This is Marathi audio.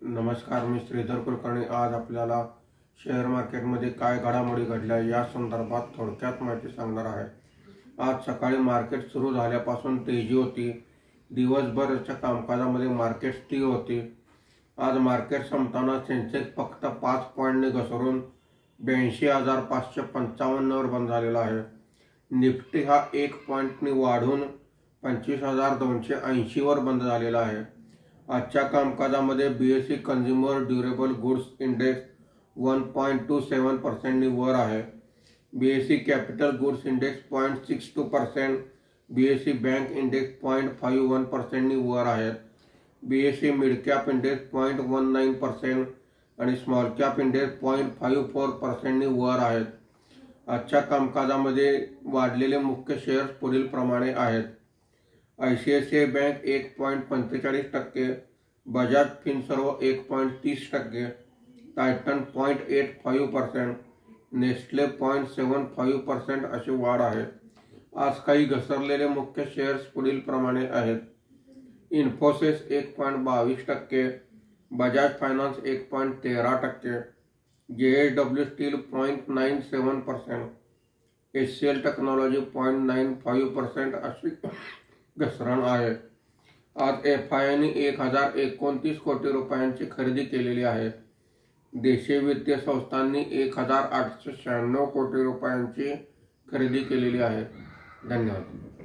नमस्कार, मी श्रीधर कुलकर्णी। आज आपल्याला शेअर मार्केटमध्ये काय घडामोडी घडल्या या संदर्भात थोडक्यात माहिती सांगणार आहे। आज सकाळी मार्केट सुरू झाल्यापासून तेजी होती। दिवसभरच्या कामकाजामध्ये मार्केट स्थिर होते। आज मार्केट संपताना सेन्सेक्स फक्त 5 पॉईंटने घसरून 82,555 वर बंद झालेला आहे। निफ्टी हा 1 पॉईंटने वाढून 25,280 वर बंद झालेला आहे। आजच्या कामकाजामध्ये BSE consumer durable goods index 1.27% वर आहे। BSE capital goods index 0.62%, BSE bank index 0.51% वर आहेत। बीएसई मिड कॅप इंडेक्स 0.19% आणि स्मॉल कॅप इंडेक्स 0.54% वर आहेत। आजच्या कामकाजामध्ये वाढलेले मुख्य शेअर्स पुढील प्रमाणे आहेत। ICICI bank 1.45%, Bajaj Finserv 1.30%, Titan 0.85%, Nestle 0.75% अशी वाढ आहे। आज काही घसरलेले मुख्य शेअर्स पुढील प्रमाणे आहेत। Infosys 1.22%, Bajaj finance 1.13%, JSW steel 0.97%, HCL technology 0.95% अशी घसरण आहे। आज एफआयआयने 1029 कोटी रुपयांची खरेदी केलेली आहे। देशीय वित्तीय संस्थांनी 1896 कोटी रुपयांची खरेदी केलेली आहे। धन्यवाद।